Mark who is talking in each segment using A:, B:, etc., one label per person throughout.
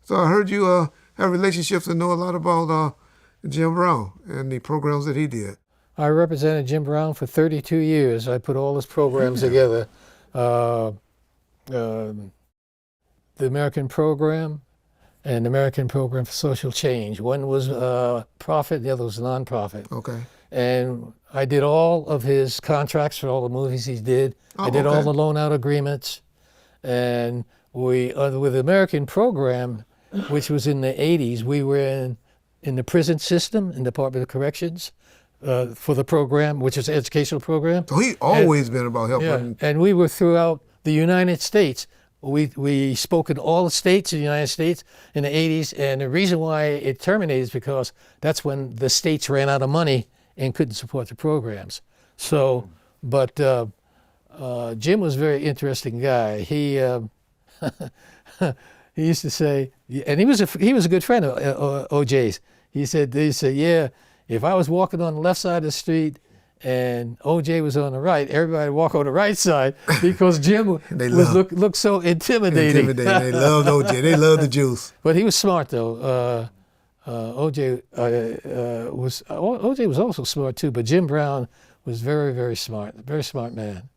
A: So I heard you have relationships and know a lot about Jim Brown and the programs that he did.
B: I represented Jim Brown for 32 years. I put all his programs together. The American Program and the American Program for Social Change. One was profit, the other was nonprofit.
A: Okay.
B: And I did all of his contracts for all the movies he did. I did all the loan out agreements. And we, with the American Program, which was in the 80s, we were in the prison system, in the Department of Corrections, for the program, which is an educational program.
A: So he's always been about helping.
B: Yeah, and we were throughout the United States. We spoke in all the states in the United States in the 80s, and the reason why it terminated is because that's when the states ran out of money and couldn't support the programs. So, but Jim was a very interesting guy. He he used to say, and he was a good friend of OJ's. He said, yeah, if I was walking on the left side of the street and OJ was on the right, everybody would walk on the right side because Jim looked so intimidating.
A: They loved OJ. They loved the juice.
B: But he was smart though. OJ was also smart too, but Jim Brown was very, very smart man.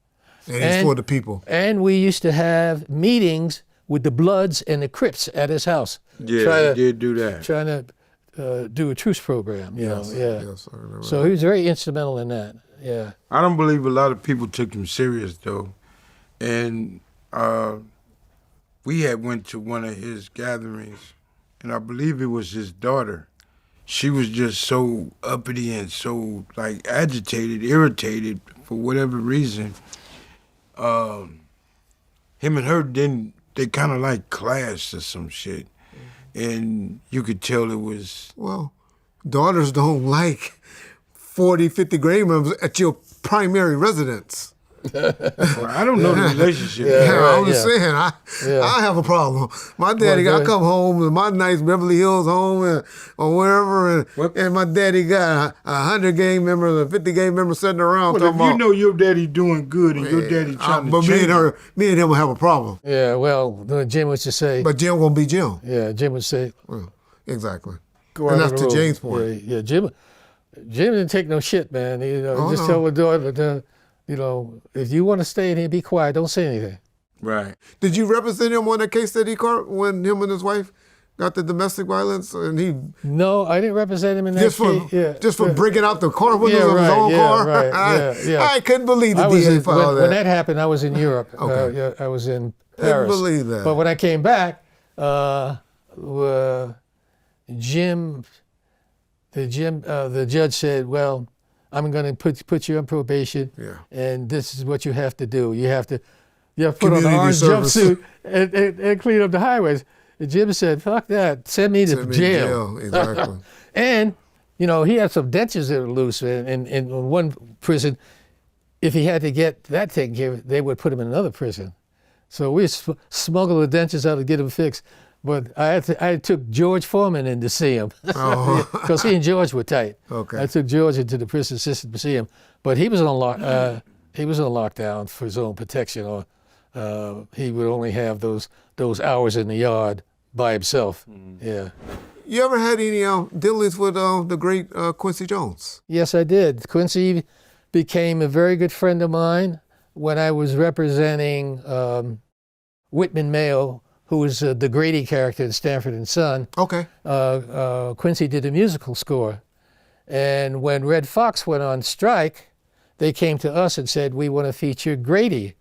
A: And he's for the people.
B: And we used to have meetings with the Bloods and the Crips at his house.
C: Yeah, he did do that.
B: Trying to do a truce program, you know. Yeah.
A: Yes, I remember.
B: So he was very instrumental in that. Yeah.
C: I don't believe a lot of people took him serious though, and we had went to one of his gatherings, and I believe it was his daughter. She was just so uppity and so like agitated, irritated for whatever reason. Him and her they kind of like clashed or some shit. And you could tell it was...
A: Well, daughters don't like 40, 50 grade members at your primary residence.
C: Well, I don't know the relationship.
A: I'm just saying, I have a problem. My daddy, I come home to my nice Beverly Hills home or wherever, and my daddy got 100 gang members or 50 gang members sitting around.
C: Well, if you know your daddy doing good and your daddy trying to change,
A: but me and him will have a problem.
B: Yeah, well, Jim would just say...
A: But Jim won't be Jim.
B: Yeah, Jim would say...
A: Well, exactly. And that's to James' point.
B: Yeah, Jim didn't take no shit, man. Just tell the daughter, if you want to stay in here, be quiet. Don't say anything.
C: Right.
A: Did you represent him on that case that he caught when him and his wife got the domestic violence? And
B: No, I didn't represent him in that case.
A: Just for breaking out the car windows of his own car?
B: Right,
A: I couldn't believe the DA filed that.
B: When that happened, I was in Europe.
A: Okay.
B: I was in Paris.
A: Couldn't believe that.
B: But when I came back, the judge said, well, I'm going to put you on probation, and this is what you have to do. You have to put on an orange jumpsuit and clean up the highways. And Jim said, fuck that, send me to jail.
A: Exactly.
B: And, he had some dentures that were loose in one prison. If he had to get that taken care of, they would put him in another prison. So we smuggled the dentures out to get him fixed. But I took George Foreman in to see him because he and George were tight.
A: Okay.
B: I took George into the prison system to see him, but he was on lockdown for his own protection, or he would only have those hours in the yard by himself. Yeah.
A: You ever had any dealings with the great Quincy Jones?
B: Yes, I did. Quincy became a very good friend of mine when I was representing Whitman Mayo, who was the Grady character in Stanford and Son.
A: Okay.
B: Quincy did a musical score. And when Red Fox went on strike, they came to us and said, we want to feature Grady.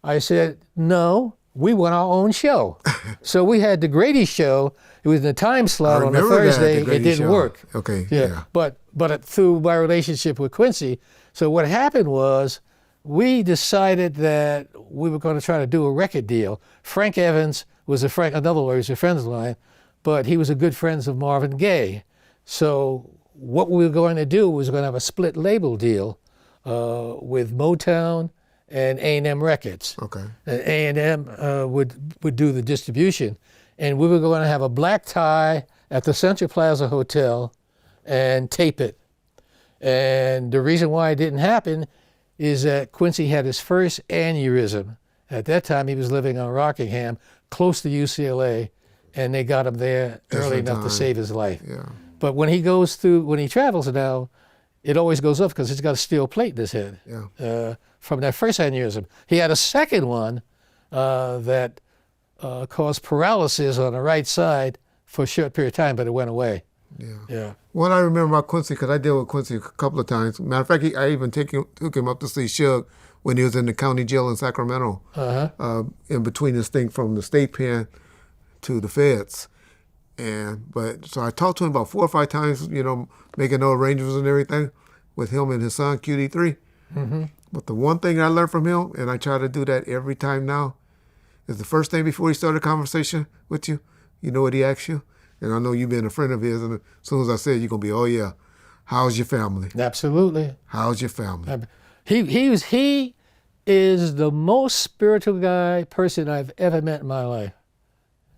B: I said, no, we want our own show. So we had the Grady show. It was in the time slot on a Thursday. It didn't work.
A: Okay.
B: Yeah. But through my relationship with Quincy, so what happened was we decided that we were going to try to do a record deal. Frank Evans was another lawyer, was a friend of mine, but he was a good friend of Marvin Gaye. So what we were going to do was going to have a split label deal with Motown and A&M Records.
A: Okay.
B: And A&M would do the distribution. And we were going to have a black tie at the Central Plaza Hotel and tape it. And the reason why it didn't happen is that Quincy had his first aneurysm. At that time, he was living on Rockingham, close to UCLA, and they got him there early enough to save his life.
A: Yeah.
B: But when he travels now, it always goes up because he's got a steel plate in his head from that first aneurysm. He had a second one that caused paralysis on the right side for a short period of time, but it went away. Yeah.
A: What I remember about Quincy, because I dealt with Quincy a couple of times. Matter of fact, I even took him up to see Suge when he was in the county jail in Sacramento, in between his thing from the state pen to the feds. So I talked to him about 4 or 5 times, making no arrangements and everything with him and his son, QD3. Mm-hmm. But the one thing I learned from him, and I try to do that every time now, is the first thing before he started a conversation with you, you know what he asks you? And I know you've been a friend of his, and as soon as I said, you're going to be, oh yeah, how's your family?
B: Absolutely.
A: How's your family?
B: He is the most spiritual person I've ever met in my life.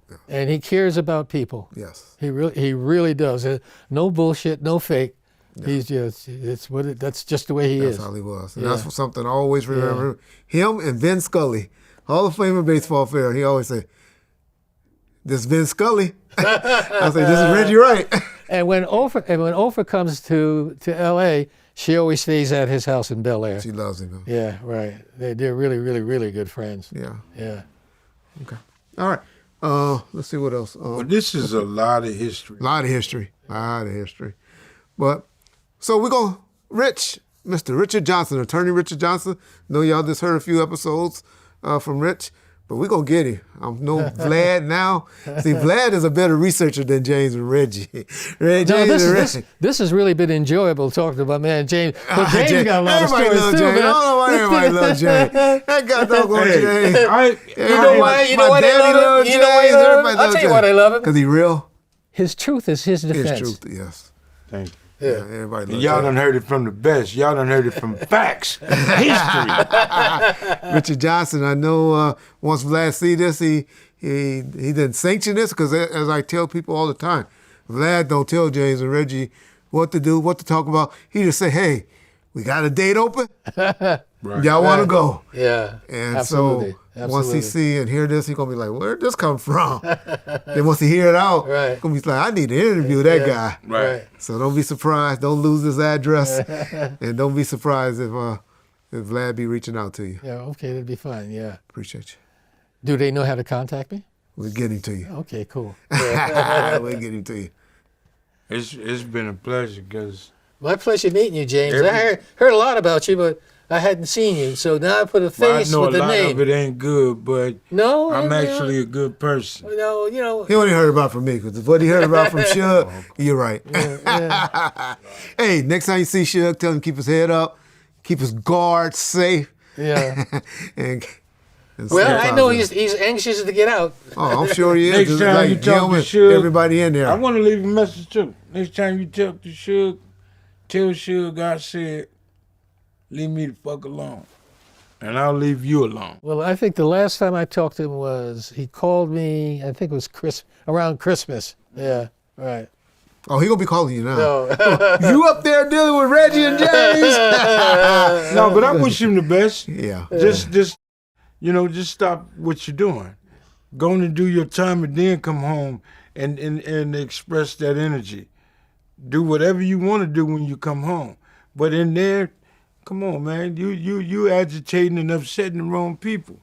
B: Yeah. And he cares about people.
A: Yes.
B: He really does. No bullshit, no fake. Yeah. He's just, that's just the way he is.
A: That's how he was. And that's something I always remember. Yeah. Him and Vin Scully, Hall of Famer baseball player, he always said, this is Vin Scully. I say, this is Reggie Wright.
B: And when Oprah comes to L.A., she always stays at his house in Bel Air.
A: She loves him.
B: Yeah, right. They're really, really, really good friends.
A: Yeah.
B: Yeah.
A: Okay. All right. Let's see what else.
C: Well, this is a lot of history.
A: A lot of history. But, so we're going to, Mr. Richard Johnson, Attorney Richard Johnson. Know y'all just heard a few episodes from Rich. But we're going to get him. I know Vlad now. See, Vlad is a better researcher than James and Reggie.
B: This has really been enjoyable talking to my man James. But James got a lot of stories too, man.
A: Everybody loves James. That guy doggone James.
B: You know why I love him? I'll tell you why I love him.
A: Because he's real.
B: His truth is his defense.
A: His truth, yes.
C: Thank you.
A: Yeah, everybody loves
C: y'all done heard it from the best. Y'all done heard it from facts, history.
A: Richard Johnson, I know once Vlad see this, he didn't sanction this because as I tell people all the time, Vlad don't tell James and Reggie what to do, what to talk about. He just say, hey, we got a date open. Right. Y'all want to go.
B: Yeah,
A: and absolutely. So once he see and hear this, he's going to be like, where'd this come from? Then once he hear it out, he's going to be like, I need to interview that guy.
C: Right.
A: So don't be surprised. Don't lose his address. And don't be surprised if Vlad be reaching out to you.
B: Yeah, okay, that'd be fine, yeah.
A: Appreciate you.
B: Do they know how to contact me?
A: We'll get him to you.
B: Okay, cool.
A: We'll get him to you.
C: It's been a pleasure because...
B: My pleasure meeting you, James. I heard a lot about you, but I hadn't seen you, so now I put a face with the name.
C: I know a lot of it ain't good, but I'm actually a good person.
B: No,
A: He only heard about from me, because what he heard about from Suge, you're right. Hey, next time you see Suge, tell him to keep his head up, keep his guard safe.
B: Yeah.
A: and
B: I know he's anxious to get out.
A: Oh, I'm sure he is.
C: Next time you talk to Suge,
A: everybody in there.
C: I want to leave a message too. Next time you talk to Suge, tell Suge I said, leave me the fuck alone, and I'll leave you alone.
B: Well, I think the last time I talked to him he called me, I think it was around Christmas. Yeah, right.
A: Oh, he going to be calling you now.
B: No.
A: You up there dealing with Reggie and James?
C: No, but I wish him the best.
A: Yeah.
C: Just stop what you're doing. Go and do your time and then come home and express that energy. Do whatever you want to do when you come home. But in there, come on, man. You agitating and upsetting the wrong people.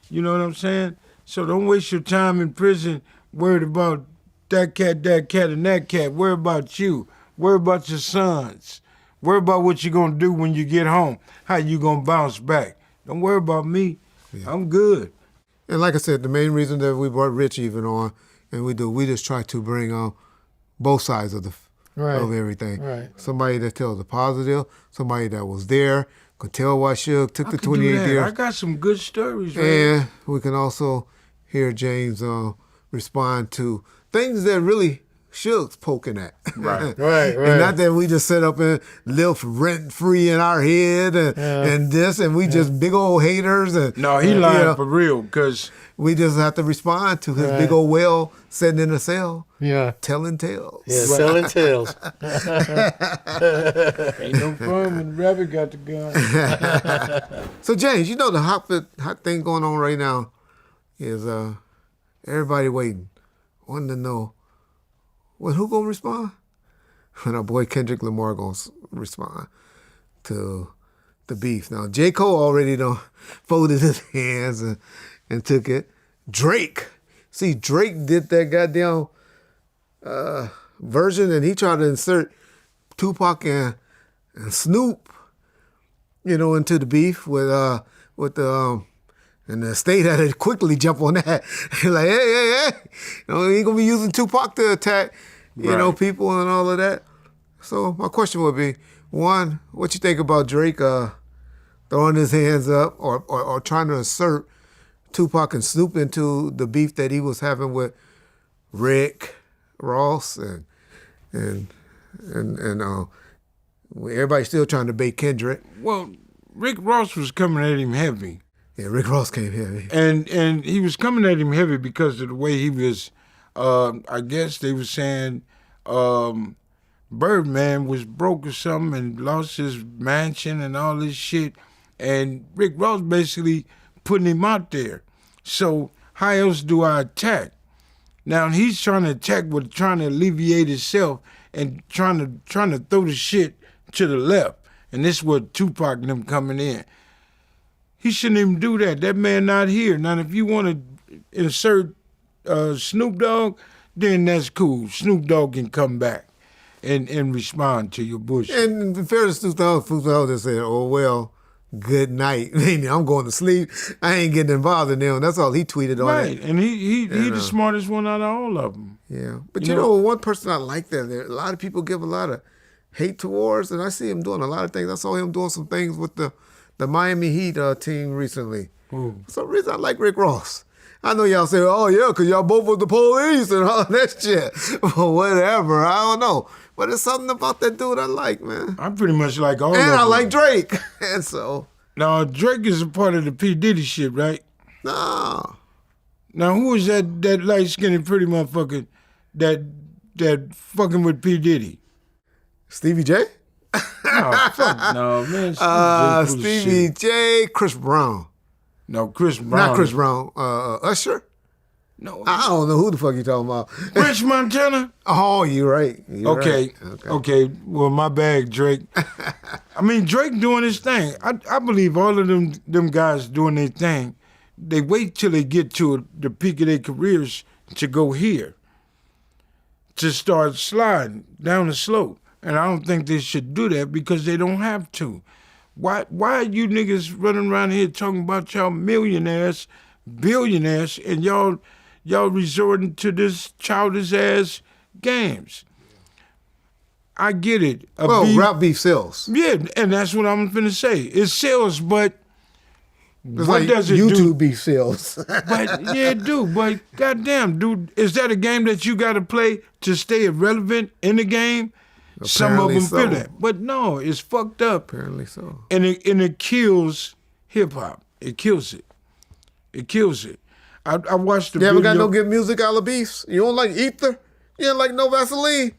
C: You know what I'm saying? So don't waste your time in prison worried about that cat, and that cat. Worry about you. Worry about your sons. Worry about what you're going to do when you get home. How you going to bounce back. Don't worry about me. Yeah. I'm good.
A: And like I said, the main reason that we brought Rich even on, and we just try to bring on both sides of everything.
B: Right.
A: Somebody that tells the positive, somebody that was there, could tell why Suge took the 28 years.
C: I got some good stories, right?
A: And we can also hear James respond to things that really Suge's poking at.
C: Right.
A: And not that we just sit up and live rent-free in our head and we just big old haters.
C: No, he lying for real, because
A: we just have to respond to his big old whale sitting in a cell.
B: Yeah.
A: Telling tales.
B: Yeah, selling tales.
C: Ain't no fun when the rabbit got the gun.
A: So, James, the hot thing going on right now is everybody waiting. wanted to know, well, who gonna respond? And our boy Kendrick Lamar gonna respond to the beef. Now, J. Cole already done folded his hands and took it. Drake. See, Drake did that goddamn version, and he tried to insert Tupac and Snoop, into the beef with the and the state had to quickly jump on that. Like, hey, he ain't gonna be using Tupac to attack, people and all of that. So my question would be, one, what you think about Drake throwing his hands up or trying to insert Tupac and Snoop into the beef that he was having with Rick Ross and everybody's still trying to bait Kendrick.
C: Well, Rick Ross was coming at him heavy.
A: Yeah, Rick Ross came heavy.
C: And he was coming at him heavy because of the way he was, I guess they were saying Birdman was broke or something and lost his mansion and all this shit. And Rick Ross basically putting him out there. So how else do I attack? Now he's trying to attack with trying to alleviate himself and trying to throw the shit to the left. And this is what Tupac and them coming in. He shouldn't even do that. That man not here. Now, if you want to insert Snoop Dogg, then that's cool. Snoop Dogg can come back and respond to your bullshit.
A: And in fairness to Snoop Dogg just said, oh, well, good night. I'm going to sleep. I ain't getting involved in them. That's all he tweeted on it.
C: Right, and he the smartest one out of all of them.
A: Yeah, but you know one person I like that, a lot of people give a lot of hate towards, and I see him doing a lot of things. I saw him doing some things with the Miami Heat team recently. For some reason, I like Rick Ross. I know y'all say, oh, yeah, because y'all both with the police and all that shit. Well, whatever. I don't know. But there's something about that dude I like, man.
C: I pretty much like all of
A: them.
C: And
A: I like Drake. And so.
C: Now, Drake is a part of the P. Diddy shit, right?
A: No.
C: Now, who is that light-skinned pretty motherfucker that fucking with P. Diddy?
A: Stevie J?
C: Oh, fuck no, man.
A: Stevie J, Chris Brown.
C: No, Chris Brown.
A: Not Chris Brown. Usher?
C: No.
A: I don't know who the fuck you talking about.
C: Rich Montana?
A: Oh, you're right.
C: Okay. Well, my bad, Drake. I mean, Drake doing his thing. I believe all of them guys doing their thing. They wait till they get to the peak of their careers to go here, to start sliding down the slope. And I don't think they should do that because they don't have to. Why are you niggas running around here talking about y'all millionaires, billionaires, and y'all resorting to this childish ass games? I get it.
A: Rap beef sells.
C: Yeah, and that's what I'm finna say. It sells, but
A: it's
C: what
A: like
C: does it
A: YouTube
C: do?
A: beef sells.
C: But yeah, it do. But goddamn, dude, is that a game that you got to play to stay relevant in the game? Some of them feel that, but no, it's fucked up.
A: Apparently so.
C: And it kills hip hop. It kills it. It kills it. I watched the video.
A: You haven't got no good music out of beefs? You don't like Ether? You don't like No Vaseline?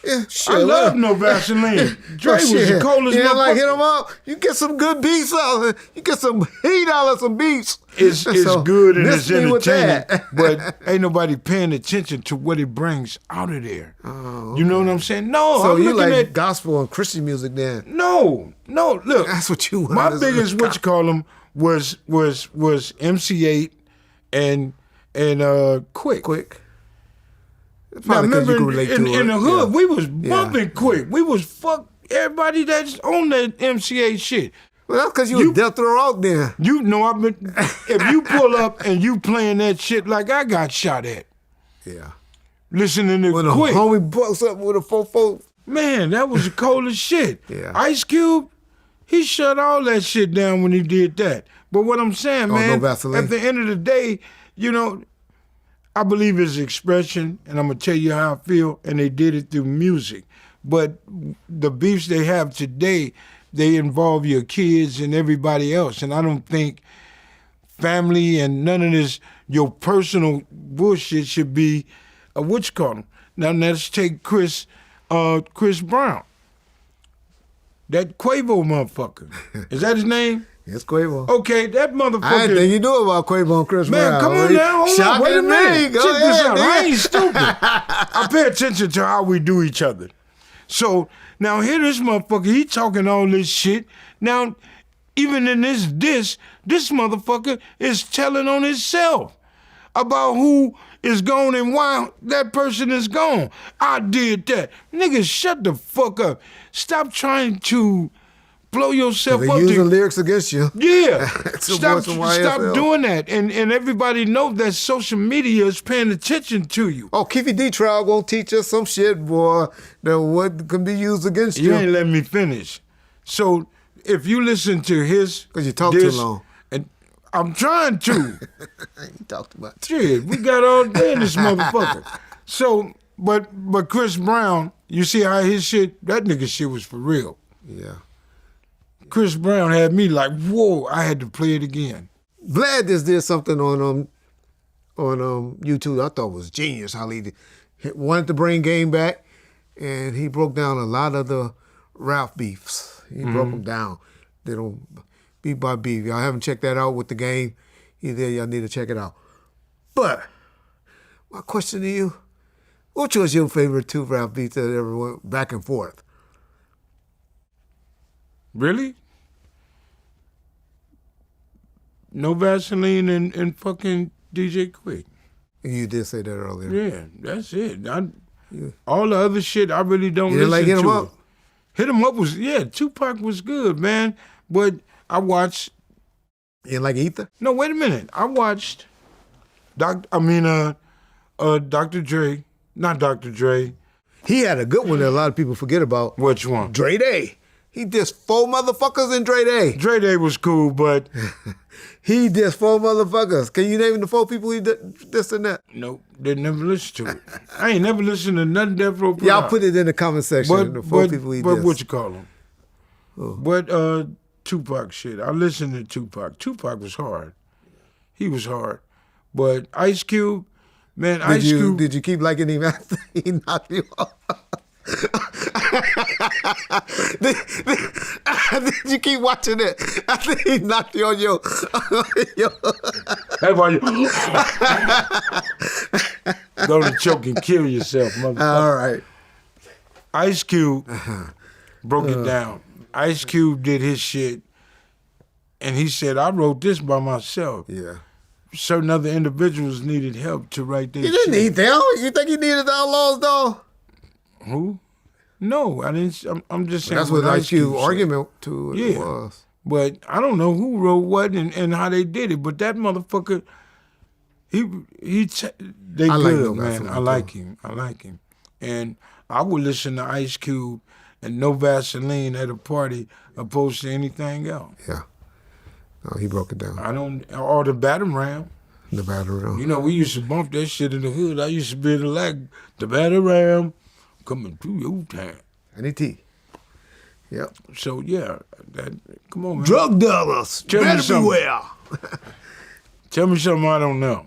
A: Yeah, shit.
C: I love No Vaseline. Dre was the coldest motherfucker.
A: You like hit him up? You get some good beats out. You get some heat out of some beats.
C: It's so good and it's entertaining, but ain't nobody paying attention to what it brings out of there.
A: Oh,
C: okay. You know what I'm saying? No,
A: so
C: I'm
A: you
C: looking
A: like
C: at
A: gospel and Christian music then?
C: No, look.
A: That's what you want.
C: My biggest was MC8 and Quick. Now, remember, in the hood, we was bumping Quick. We was fuck everybody that's on that MCA shit.
A: Well, that's because you was death row out there.
C: You know, if you pull up and you playing that shit like I got shot at.
A: Yeah.
C: Listening to
A: when
C: Quick.
A: When a homie bucks up with a 4-4.
C: Man, that was the coldest shit.
A: Yeah.
C: Ice Cube, he shut all that shit down when he did that. But what I'm saying, man,
A: no
C: at the end of the day, I believe it's expression, and I'm going to tell you how I feel, and they did it through music. But the beefs they have today, they involve your kids and everybody else, and I don't think family and none of this, your personal bullshit should be, what you call them? Now let's take Chris Brown. That Quavo motherfucker. Is that his name?
A: It's Quavo.
C: Okay, that motherfucker.
A: I didn't think you knew about Quavo and Chris Brown.
C: Man, come on now. Hold on. Wait a minute.
A: Go
C: Check this
A: ahead,
C: out.
A: nigga.
C: I ain't stupid. I pay attention to how we do each other. So now here this motherfucker, he talking all this shit. Now, even in this motherfucker is telling on himself about who is gone and why that person is gone. I did that. Nigga, shut the fuck up. Stop trying to blow yourself up.
A: They're using lyrics against you.
C: Yeah.
A: Stop
C: doing that. And everybody know that social media is paying attention to you.
A: Oh, Keefy D trial gonna teach us some shit, boy, that what can be used against you.
C: You ain't letting me finish. So if you listen to his...
A: Because you talk too long.
C: And I'm trying to.
A: You talked about
C: Shit, we got all day in this motherfucker. So, but Chris Brown, you see how his shit, that nigga shit was for real.
A: Yeah.
C: Chris Brown had me like, whoa, I had to play it again.
A: Vlad just did something on YouTube I thought was genius, how he wanted to bring game back, and he broke down a lot of the Ralph beefs. He broke them down. They don't beef by beef. Y'all haven't checked that out with the game. Either y'all need to check it out. But my question to you, which was your favorite two Ralph beefs that ever went back and forth?
C: Really? No Vaseline and fucking DJ Quick.
A: You did say that earlier.
C: Yeah, that's it. All the other shit, I really don't
A: You didn't
C: listen
A: like Hit 'Em
C: to.
A: Up?
C: Hit 'Em Up was, yeah, Tupac was good, man. But I watched...
A: You didn't like Ether?
C: No, wait a minute. I watched Dr. Dre, not Dr. Dre.
A: He had a good one that a lot of people forget about.
C: Which one?
A: Dre Day. He dissed 4 motherfuckers in Dre Day.
C: Dre Day was cool, but...
A: He dissed 4 motherfuckers. Can you name the 4 people he dissed in that?
C: Nope, didn't never listen to it. I ain't never listened to nothing Death Row put
A: Y'all
C: out.
A: put it in the comment section, the 4 people he dissed.
C: But what you call them? Oh. But Tupac shit, I listened to Tupac. Tupac was hard. He was hard. But Ice Cube, man, Cube...
A: Did you keep liking him after he knocked you off? Did you keep watching it after he knocked you on your...
C: That's why you... Go to choke and kill yourself, motherfucker.
A: All right.
C: Ice Cube broke it down. Ice Cube did his shit, and he said, I wrote this by myself.
A: Yeah.
C: Certain other individuals needed help to write this shit.
A: He didn't need them. You think he needed the Outlaws, though?
C: Who? No, I didn't. I'm just saying.
A: That's what Ice Cube argument to it was.
C: But I don't know who wrote what and how they did it. But that motherfucker, they good, man. I like him. And I would listen to Ice Cube and No Vaseline at a party opposed to anything else.
A: Yeah. No, he broke it down.
C: Or the Battering Ram.
A: The Battering Ram.
C: You know, we used to bump that shit in the hood. I used to be in the lag, the Battering Ram coming through your town.
A: N.E.T. Yep.
C: So, yeah, come on, man.
A: Drug dollars.
C: Tell me something.
A: Everywhere.
C: Tell me something I don't know.